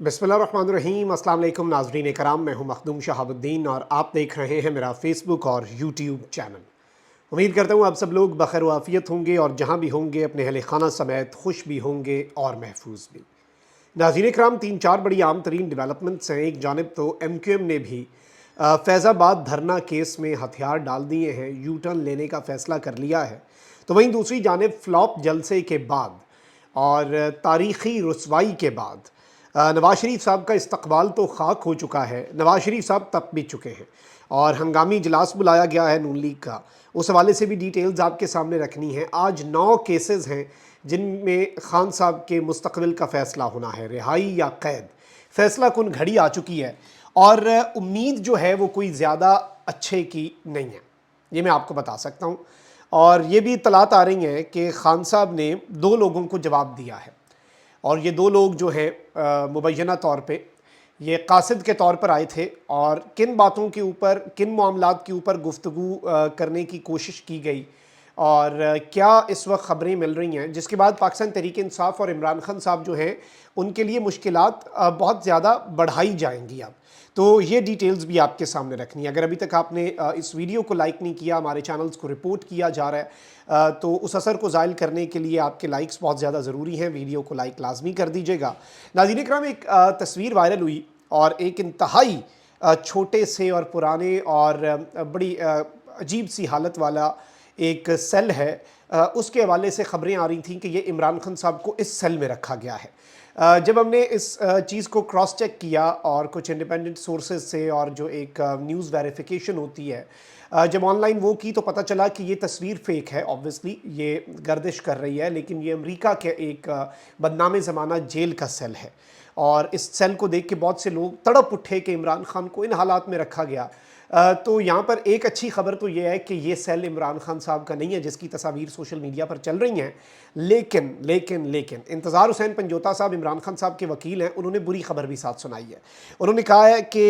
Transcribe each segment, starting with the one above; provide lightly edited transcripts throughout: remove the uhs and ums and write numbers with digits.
बिस्मिल्लाहिर्रहमानिर्रहीम। अस्सलाम वालेकुम नाज़रीन कराम, मैं हूं मखदूम शहाबुद्दीन और आप देख रहे हैं मेरा फेसबुक और यूट्यूब चैनल। उम्मीद करता हूं आप सब लोग बखैर व आफियत होंगे और जहां भी होंगे अपने अहले खाना समेत खुश भी होंगे और महफूज भी। नाज़रीन कराम, तीन चार बड़ी आम तरीन डेवलपमेंट्स हैं। एक जानिब तो MQM ने भी फैज़ाबाद धरना केस में हथियार डाल दिए हैं, यू टर्न लेने का फ़ैसला कर लिया है। तो वहीं दूसरी जानिब फ्लॉप जलसे के बाद और तारीख़ी रुसवाई के बाद नवाज शरीफ साहब का इस्तकबाल तो खाक हो चुका है। नवाज शरीफ साहब तप भी चुके हैं और हंगामी इजलास बुलाया गया है नून लीग का। उस हवाले से भी डिटेल्स आपके सामने रखनी है। आज 9 केसेस हैं जिनमें खान साहब के मुस्तकबिल का फ़ैसला होना है, रिहाई या कैद। फ़ैसला कुन घड़ी आ चुकी है और उम्मीद जो है वो कोई ज़्यादा अच्छे की नहीं है, ये मैं आपको बता सकता हूँ। और ये भी इत्तलात आ रही हैं कि खान साहब ने 2 लोगों को जवाब दिया है और ये 2 लोग जो हैं मुबैना तौर पे ये कासिद के तौर पर आए थे और किन बातों के ऊपर, किन मामलात के ऊपर गुफ्तगू करने की कोशिश की गई और क्या इस वक्त ख़बरें मिल रही हैं, जिसके बाद पाकिस्तान तहरीक इंसाफ और इमरान खान साहब जो हैं उनके लिए मुश्किलात बहुत ज़्यादा बढ़ाई जाएंगी अब। तो ये डिटेल्स भी आपके सामने रखनी है। अगर अभी तक आपने इस वीडियो को लाइक नहीं किया, हमारे चैनल्स को रिपोर्ट किया जा रहा है, तो उस असर को ज़ायल करने के लिए आपके लाइक्स बहुत ज़्यादा ज़रूरी हैं। वीडियो को लाइक लाजमी कर दीजिएगा। नाज़रीन इकराम, एक तस्वीर वायरल हुई और एक इंतहाई छोटे से और पुराने और बड़ी अजीब सी हालत वाला एक सेल है। उसके हवाले से ख़बरें आ रही थीं कि ये इमरान खान साहब को इस सेल में रखा गया है। जब हमने इस चीज़ को क्रॉस चेक किया और कुछ इंडिपेंडेंट सोर्सेज से और जो एक न्यूज़ वेरिफिकेशन होती है, जब ऑनलाइन वो की तो पता चला कि ये तस्वीर फ़ेक है। ऑब्वियसली ये गर्दिश कर रही है, लेकिन ये अमेरिका के एक बदनाम ज़माना जेल का सेल है और इस सेल को देख के बहुत से लोग तड़प उठे कि इमरान खान को इन हालात में रखा गया। तो यहाँ पर एक अच्छी खबर तो ये है कि ये सेल इमरान खान साहब का नहीं है जिसकी तस्वीर सोशल मीडिया पर चल रही हैं। लेकिन लेकिन लेकिन इंतज़ार हुसैन पंजोता साहब इमरान खान साहब के वकील हैं, उन्होंने बुरी खबर भी साथ सुनाई है। उन्होंने कहा है कि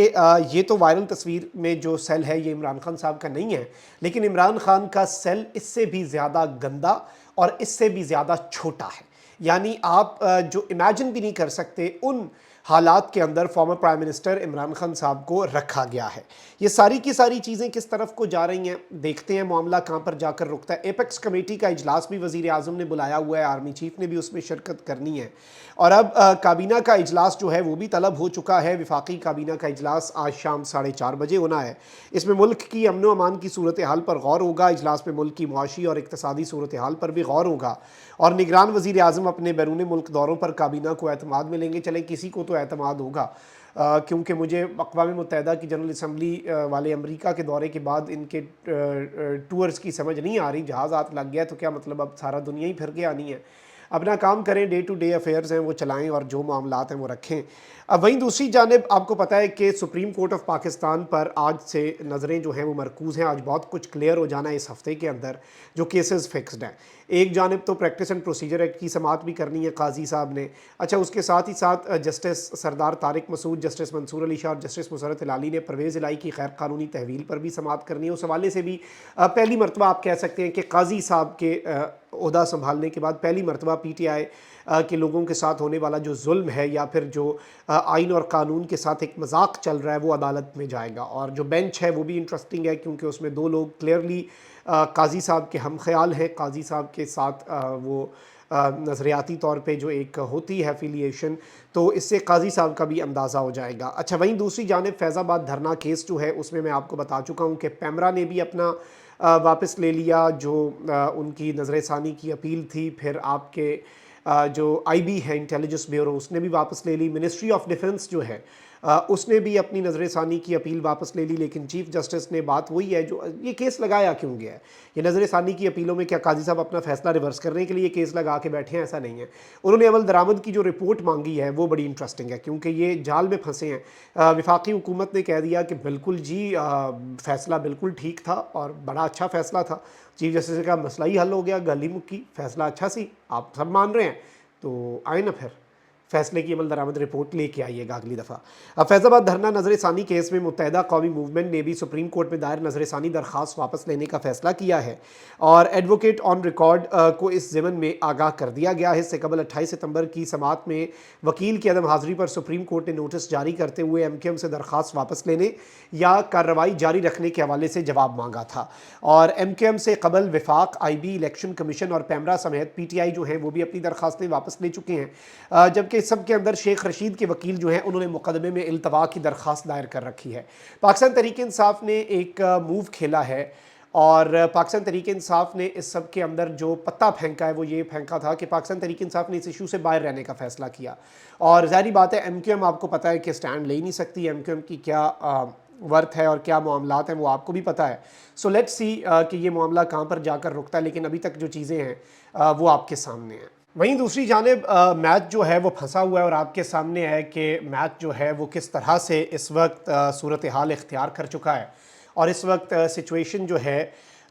ये तो वायरल तस्वीर में जो सेल है ये इमरान खान साहब का नहीं है, लेकिन इमरान खान का सेल इससे भी ज़्यादा गंदा और इससे भी ज़्यादा छोटा है। यानी आप जो इमेजिन भी नहीं कर सकते उन हालात के अंदर former prime minister Imran Khan साहब को रखा गया है। ये सारी की सारी चीज़ें किस तरफ को जा रही हैं, देखते हैं मामला कहाँ पर जाकर रुकता है। एपेक्स कमेटी का इजलास भी वज़ीर आज़म ने बुलाया हुआ है, आर्मी चीफ ने भी उसमें शिरकत करनी है और अब काबीना का इजलास जो है वो भी तलब हो चुका है। वफाकी काबीना का इजलास आज शाम 4:30 बजे होना है। इसमें मुल्क की अमन व अमान की सूरत हाल पर गौर होगा। इजलास में मुल्क की मुआशी और इक़्तिसादी सूरत हाल पर भी गौर होगा और निगरान वज़ीर आज़म अपने बैरून मुल्क दौरों पर काबीना को एतमाद में लेंगे। चले किसी को तो एतमाद होगा, क्योंकि मुझे अक़वाम मुत्तहिदा की जनरल असम्बली वाले अमेरिका के दौरे के बाद इनके टूर्स की समझ नहीं आ रही। जहाज़ हाथ लग गया तो क्या मतलब, अब सारा दुनिया ही फिर के आनी है। अपना काम करें, डे टू डे अफेयर्स हैं वो चलाएं और जो मामलात हैं वो रखें। अब वहीं दूसरी जानिब आपको पता है कि सुप्रीम कोर्ट ऑफ पाकिस्तान पर आज से नज़रें जो हैं वो मरकूज़ हैं। आज बहुत कुछ क्लियर हो जाना है इस हफ़्ते के अंदर जो केसेस फिक्स्ड हैं। एक जानिब तो प्रैक्टिस एंड प्रोसीजर एक्ट की समाअत भी करनी है काजी साहब ने। अच्छा, उसके साथ ही साथ जस्टिस सरदार तारिक मसूद, जस्टिस मंसूर अली शाह और जस्टिस मुसरत हिलाली ने परवेज़ इलाही की गैर कानूनी तहवील पर भी समाअत करनी है। उस हवाले से भी पहली मरतबा आप कह सकते हैं कि काजी साहब के ओहदा संभालने के बाद पहली मरतबा PTI के लोगों के साथ होने वाला जो जुल्म है या फिर जो आइन और कानून के साथ एक मजाक चल रहा है वो अदालत में जाएगा। और जो बेंच है वो भी इंटरेस्टिंग है क्योंकि उसमें 2 लोग क्लियरली काजी साहब के हम ख्याल हैं। काजी साहब के साथ वो नज़रियाती तौर पे जो एक होती है एफिलिएशन, तो इससे काजी साहब का भी अंदाज़ा हो जाएगा। अच्छा, वहीं दूसरी जानिब फैज़ाबाद धरना केस जो है उसमें मैं आपको बता चुका हूँ कि पैमरा ने भी अपना वापस ले लिया जो उनकी नज़र-ए-सानी की अपील थी। फिर आपके जो IB है इंटेलिजेंस ब्यूरो, उसने भी वापस ले ली। मिनिस्ट्री ऑफ डिफेंस जो है उसने भी अपनी नज़र-ए-सानी की अपील वापस ले ली। लेकिन चीफ जस्टिस ने, बात वही है जो ये केस लगाया क्यों गया है, ये नज़र-ए-सानी की अपीलों में क्या काजी साहब अपना फ़ैसला रिवर्स करने के लिए केस लगा के बैठे हैं? ऐसा नहीं है। उन्होंने अवल दरामद की जो रिपोर्ट मांगी है वो बड़ी इंटरेस्टिंग है क्योंकि ये जाल में फंसे हैं। वफाकी हुकूमत ने कह दिया कि बिल्कुल जी फ़ैसला बिल्कुल ठीक था और बड़ा अच्छा फ़ैसला था। चीफ जस्टिस का मसला ही हल हो गया, गली मुक्की, फ़ैसला अच्छा सी, आप सब मान रहे हैं तो आए ना फिर। फैसले की अमल दरामद रिपोर्ट लेके आइएगा अगली दफ़ा। अब फैज़ाबाद धरना नजर सानी केस में मुत्तहिदा कौमी मूवमेंट ने भी सुप्रीम कोर्ट में दायर नजर सानी दरख्वास्त वापस लेने का फैसला किया है और एडवोकेट ऑन रिकॉर्ड को इस ज़िमन में आगाह कर दिया गया है। इससे कबल 28 सितंबर की समाअत में वकील की अदम हाज़िरी पर सुप्रीम कोर्ट ने नोटिस जारी करते हुए MKM से दरख्वास्त वापस लेने या कार्रवाई जारी रखने के हवाले से जवाब मांगा था और MKM से कबल वफाक, IB, इलेक्शन कमीशन और पैमरा समेत PTI जो हैं वो भी अपनी दरख्वास्तें वापस ले चुके हैं, जबकि सब के अंदर शेख रशीद के वकील जो हैं उन्होंने मुकदमे में इल्तवा की दरख्वास्त दायर कर रखी है। पाकिस्तान तहरीक इंसाफ ने एक मूव खेला है और पाकिस्तान तहरीक इंसाफ ने इस सब के अंदर जो पत्ता फेंका है वो ये फेंका था कि पाकिस्तान तहरीक इंसाफ ने इस इशू से बाहर रहने का फ़ैसला किया और ज़ाहिर बात है MKM आपको पता है कि स्टैंड ले ही नहीं सकती। MKM की क्या वर्थ है और क्या मामलात हैं वो आपको भी पता है। सो लेट्स सी कि ये मामला कहाँ पर जाकर रुकता है, लेकिन अभी तक जो चीज़ें हैं वो आपके सामने हैं। वहीं दूसरी जानिब मैच जो है वो फंसा हुआ है और आपके सामने है कि मैच जो है वो किस तरह से इस वक्त सूरत हाल इख्तियार कर चुका है और इस वक्त सिचुएशन जो है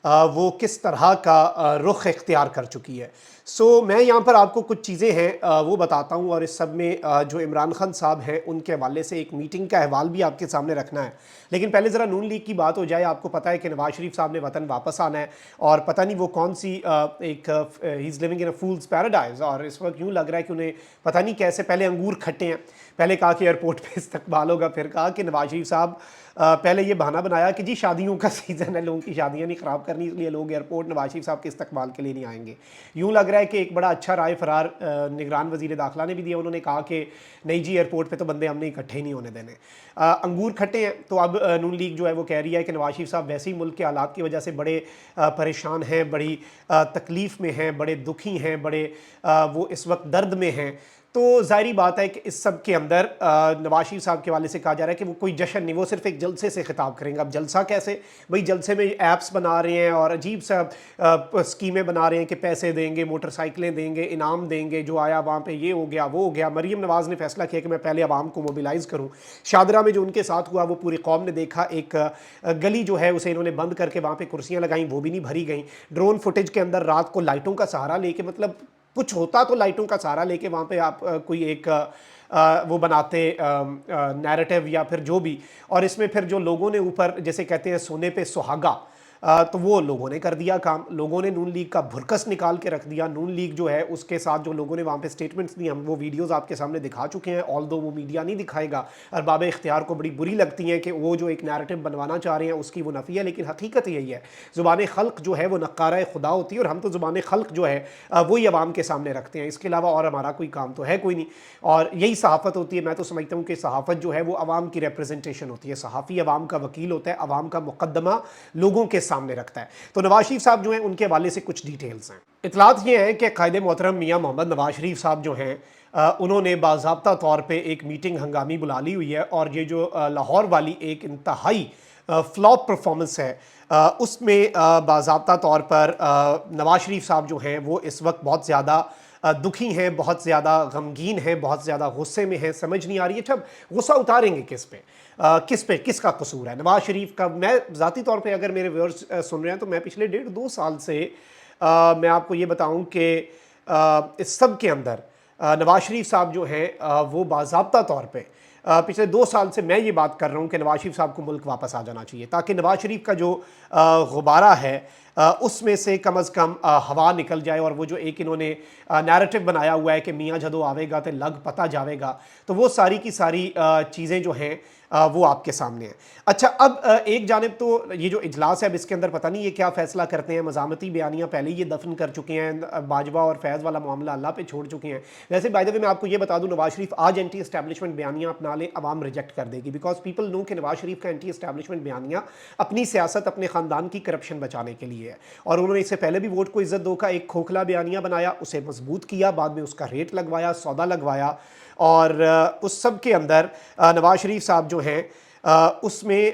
वो किस तरह का रुख इख्तियार कर चुकी है। सो मैं यहाँ पर आपको कुछ चीज़ें हैं वो बताता हूँ और इस सब में जो इमरान खान साहब हैं उनके हवाले से एक मीटिंग का अहवाल भी आपके सामने रखना है। लेकिन पहले ज़रा नून लीग की बात हो जाए। आपको पता है कि नवाज शरीफ साहब ने वतन वापस आना है और पता नहीं वो कौन सी एक he is living in a fools paradise और इस वक्त यूँ लग रहा है कि उन्हें पता नहीं कैसे पहले अंगूर खट्टे हैं। पहले कहा कि एयरपोर्ट पे इस्तकबाल होगा, फिर कहा कि नवाज शरीफ साहब पहले ये बहाना बनाया कि जी शादियों का सीज़न है, लोगों की शादियां नहीं ख़राब करनी, इसलिए लोग एयरपोर्ट नवाज शरीफ साहब के इस्तकबाल के लिए नहीं आएंगे। यूँ लग रहा है कि एक बड़ा अच्छा राय फरार निगरान वज़ीर दाखिला ने भी दिया। उन्होंने कहा कि नहीं जी एयरपोर्ट पे तो बंदे हमने इकट्ठे ही नहीं होने देने। अंगूर खट्टे हैं। तो अब नून लीग जो है वो कह रही है कि नवाज शरीफ साहब वैसे ही मुल्क के हालात की वजह से बड़े परेशान हैं, बड़ी तकलीफ़ में हैं, बड़े दुखी हैं, बड़े वो इस वक्त दर्द में हैं। तो ज़ाहिरी बात है कि इस सब के अंदर नवाज शरीफ साहब के वाले से कहा जा रहा है कि वो कोई जश्न नहीं, वो सिर्फ एक जलसे से खिताब करेंगे। अब जलसा कैसे भाई? जलसे में ऐप्स बना रहे हैं और अजीब सा स्कीमें बना रहे हैं कि पैसे देंगे, मोटरसाइकिलें देंगे, इनाम देंगे, जो आया वहाँ पे ये हो गया वो हो गया। मरीम नवाज़ ने फैसला किया कि मैं पहले आवाम को मोबिलाइज़ करूँ। शादरा में जो उनके साथ हुआ वो पूरी कौम ने देखा। एक गली जो है उसे इन्होंने बंद करके वहाँ पर कुर्सियाँ लगाई, वो भी नहीं भरी गई। ड्रोन फुटेज के अंदर रात को लाइटों का सहारा लेके, मतलब कुछ होता तो लाइटों का सहारा लेके वहाँ पे आप कोई एक वो बनाते नैरेटिव या फिर जो भी, और इसमें फिर जो लोगों ने ऊपर जैसे कहते हैं सोने पे सुहागा, तो वो लोगों ने कर दिया काम। लोगों ने नून लीग का भुरकस निकाल के रख दिया। नून लीग जो है उसके साथ जो लोगों ने वहाँ पे स्टेटमेंट्स दी, हम वो वीडियोस आपके सामने दिखा चुके हैं। ऑल दो वो मीडिया नहीं दिखाएगा। अरबाब इख्तियार को बड़ी बुरी लगती है कि वो जो एक नैरेटिव बनवाना चाह रहे हैं उसकी वो नफ़ी है, लेकिन हकीकत यही है। ज़ुबान खल्क जो है वो नक्कारा खुदा होती है और हम तो ज़ुबान खल्क जो है वही आवाम के सामने रखते हैं। इसके अलावा और हमारा कोई काम तो है कोई नहीं, और यही सहाफ़त होती है। मैं तो समझता हूँ कि सहाफ़त जो है वो आवाम की रिप्रेजेंटेशन होती है। सहाफ़ी आवाम का वकील होता है, आवाम का मुकदमा लोगों के सामने रखता है। तो नवाज शरीफ साहब जो हैं उनके हवाले से कुछ डिटेल्स हैं। इतलात ये है कि कायदे मोहतरम मियाँ मोहम्मद नवाज शरीफ साहब जो हैं उन्होंने बाज़ाब्ता तौर पे एक मीटिंग हंगामी बुला ली हुई है और ये जो लाहौर वाली एक इंतहाई फ्लॉप परफॉर्मेंस है उसमें बाज़ाब्ता तौर पर नवाज शरीफ साहब जो हैं वो इस वक्त बहुत ज़्यादा दुखी हैं, बहुत ज़्यादा गमगीन हैं, बहुत ज़्यादा गुस्से में हैं। समझ नहीं आ रही है अच्छा गुस्सा उतारेंगे किस पे, किसका कसूर है नवाज शरीफ का। मैं ज़ाती तौर पे अगर मेरे व्यूअर्स सुन रहे हैं तो मैं पिछले 1.5-2 साल से मैं आपको ये बताऊं कि इस सब के अंदर नवाज शरीफ साहब जो हैं वो बाज़ाब्ता तौर पे पिछले 2 साल से मैं ये बात कर रहा हूँ कि नवाज शरीफ साहब को मुल्क वापस आ जाना चाहिए, ताकि नवाज शरीफ का जो गुब्बारा है उसमें से कम अज़ कम हवा निकल जाए। और वो जो एक इन्होंने नैरेटिव बनाया हुआ है कि मियाँ जदों आवेगा तो लग पता जावेगा, तो वो सारी की सारी चीज़ें जो हैं वो आपके सामने हैं। अच्छा, अब एक जानिब तो ये जो इजलास है अब इसके अंदर पता नहीं ये क्या फ़ैसला करते हैं। मज़ामती बयानियाँ पहले ही ये दफन कर चुके हैं, बाजवा और फैज़ वाला मामला अल्लाह पे छोड़ चुके हैं। वैसे बाय द वे मैं आपको ये बता दूं, नवाज शरीफ आज एंटी एस्टैब्लिशमेंट बयानियाँ अपना ले, अवाम रिजेक्ट कर देगी, बिकॉज पीपल नो कि नवाज शरीफ का एंटी एस्टैब्लिशमेंट बयानियाँ अपनी सियासत, अपने ख़ानदान की करप्शन बचाने के लिए है। और उन्होंने इससे पहले भी वोट को इज्जत दो का एक खोखला बयानिया बनाया, उसे मजबूत किया, बाद में उसका रेट लगवाया, सौदा लगवाया, और उस सब के अंदर नवाज शरीफ साहब जो हैं उसमें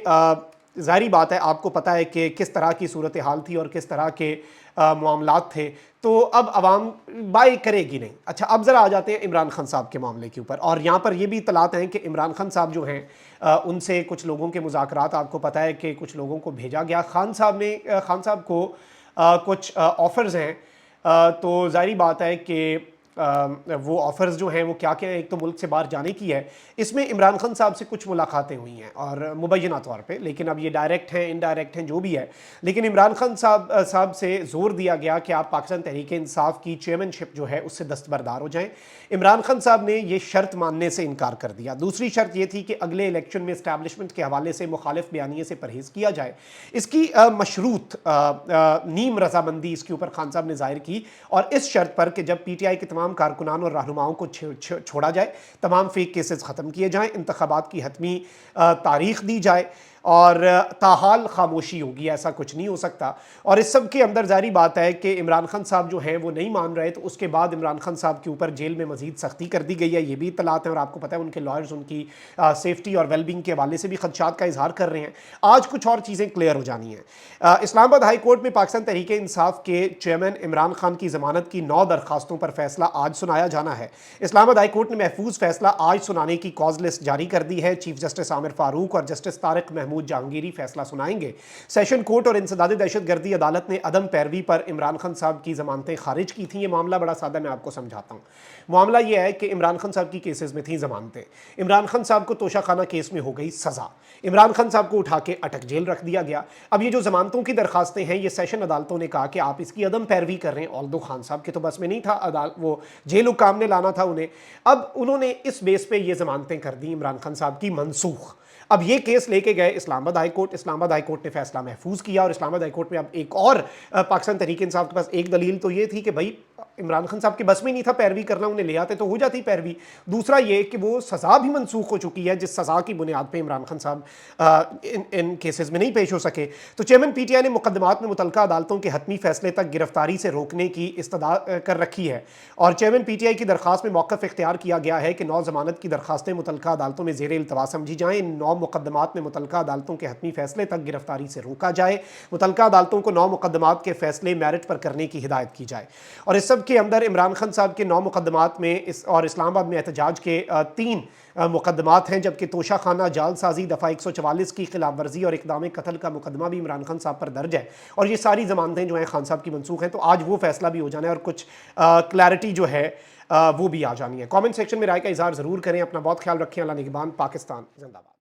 ज़ाहिरी बात है आपको पता है कि किस तरह की सूरत हाल थी और किस तरह के मामलात थे। तो अब आवाम बाय करेगी नहीं। अच्छा, अब ज़रा आ जाते हैं इमरान खान साहब के मामले के ऊपर, और यहाँ पर ये भी इतलात हैं कि इमरान खान साहब जो हैं उनसे कुछ लोगों के मुज़ाकरात, आपको पता है कि कुछ लोगों को भेजा गया। खान साहब को कुछ ऑफ़र्स हैं, तो ज़ाहिरी बात है कि وہ آفرز جو ہیں وہ کیا کیا ہیں، ایک تو ملک سے باہر جانے کی ہے، اس میں عمران خان صاحب سے کچھ ملاقاتیں ہوئی ہیں اور مبینہ طور پہ، لیکن اب یہ ڈائریکٹ ہیں انڈائریکٹ ہیں جو بھی ہے، لیکن عمران خان صاحب سے زور دیا گیا کہ آپ پاکستان تحریک انصاف کی چیئرمین شپ جو ہے اس سے دستبردار ہو جائیں۔ عمران خان صاحب نے یہ شرط ماننے سے انکار کر دیا۔ دوسری شرط یہ تھی کہ اگلے الیکشن میں اسٹیبلشمنٹ کے حوالے سے مخالف بیانیے سے پرہیز کیا جائے۔ اس کی مشروط نیم رضامندی اس کے اوپر خان صاحب نے ظاہر کی، اور اس شرط پر کہ جب پی ٹی آئی کے تمام کارکنان اور رہنماؤں کو چھوڑا جائے، تمام فیک کیسز ختم کیے جائیں، انتخابات کی حتمی تاریخ دی جائے، اور تاحال خاموشی ہوگی، ایسا کچھ نہیں ہو سکتا۔ اور اس سب کے اندر ظاہری بات ہے کہ عمران خان صاحب جو ہیں وہ نہیں مان رہے، تو اس کے بعد عمران خان صاحب کے اوپر جیل میں مزید سختی کر دی گئی ہے، یہ بھی اطلاعات ہیں، اور آپ کو پتہ ہے ان کے لائرز ان کی سیفٹی اور ویل بینگ کے حوالے سے بھی خدشات کا اظہار کر رہے ہیں۔ آج کچھ اور چیزیں کلیئر ہو جانی ہیں۔ اسلام آباد ہائی کورٹ میں پاکستان تحریک انصاف کے چیئرمین عمران خان کی ضمانت کی 9 درخواستوں پر فیصلہ آج سنایا جانا ہے۔ اسلام آباد ہائی کورٹ نے محفوظ فیصلہ آج سنانے کی کاز لسٹ جاری کر دی ہے۔ چیف جسٹس عامر فاروق اور جسٹس طارق محمود جہانگیری فیصلہ سنائیں گے۔ سیشن کورٹ اور انسداد دہشت گردی عدالت نے عدم پیروی پر عمران خان صاحب کی ضمانتیں خارج کی تھیں۔ یہ معاملہ بڑا سادہ، میں آپ کو سمجھاتا ہوں۔ معاملہ یہ ہے کہ عمران خان صاحب کی کیسز میں تھیں ضمانتیں، عمران خان صاحب کو توشہ خانہ کیس میں ہو گئی سزا، عمران خان صاحب کو اٹھا کے اٹک جیل رکھ دیا گیا۔ اب یہ جو ضمانتوں کی درخواستیں ہیں، یہ سیشن عدالتوں نے کہا کہ آپ اس کی عدم پیروی کر رہے ہیں، آلدو خان صاحب کے تو بس میں نہیں تھا، وہ جیل حکام نے لانا تھا انہیں۔ اب انہوں نے اس بیس پہ یہ ضمانتیں کر دیں عمران خان صاحب کی منسوخ۔ اب یہ کیس لے کے گئے اسلام آباد ہائی کورٹ، اسلام آباد ہائی کورٹ نے فیصلہ محفوظ کیا، اور اسلام آباد ہائی کورٹ میں اب ایک اور پاکستان تحریک انصاف کے پاس ایک دلیل تو یہ تھی کہ بھائی عمران خان صاحب کے بس میں نہیں تھا پیروی کرنا، انہیں لے آتے تو ہو جاتی پیروی۔ دوسرا یہ کہ وہ سزا بھی منسوخ ہو چکی ہے، جس سزا کی بنیاد پہ عمران خان صاحب ان کیسز میں نہیں پیش ہو سکے۔ تو چیئرمین پی ٹی آئی نے مقدمات میں متعلقہ عدالتوں کے حتمی فیصلے تک گرفتاری سے روکنے کی استدعا کر رکھی ہے، اور چیئرمین پی ٹی آئی کی درخواست میں موقف اختیار کیا گیا ہے کہ 9 ضمانت کی درخواستیں متعلقہ عدالتوں میں زیر التوا سمجھی جائیں۔ ان 9 مقدمات میں متعلقہ عدالتوں کے حتمی فیصلے تک گرفتاری سے روکا جائے، متعلقہ عدالتوں کو 9 مقدمات کے فیصلے میرٹ پر کرنے کی ہدایت کی جائے۔ اور اس سب کے اندر عمران خان صاحب کے 9 مقدمات میں اور اسلام آباد میں احتجاج کے 3 مقدمات ہیں، جبکہ توشہ خانہ جعل سازی دفعہ 144 کی خلاف ورزی اور اقدام قتل کا مقدمہ بھی عمران خان صاحب پر درج ہے، اور یہ ساری ضمانتیں جو ہیں خان صاحب کی منسوخ ہیں۔ تو آج وہ فیصلہ بھی ہو جانا ہے، اور کچھ کلیئرٹی جو ہے وہ بھی آ جانی ہے۔ کامنٹ سیکشن میں رائے کا اظہار ضرور کریں، اپنا بہت خیال رکھیں۔ اللہ نگہبان۔ پاکستان زندہ باد۔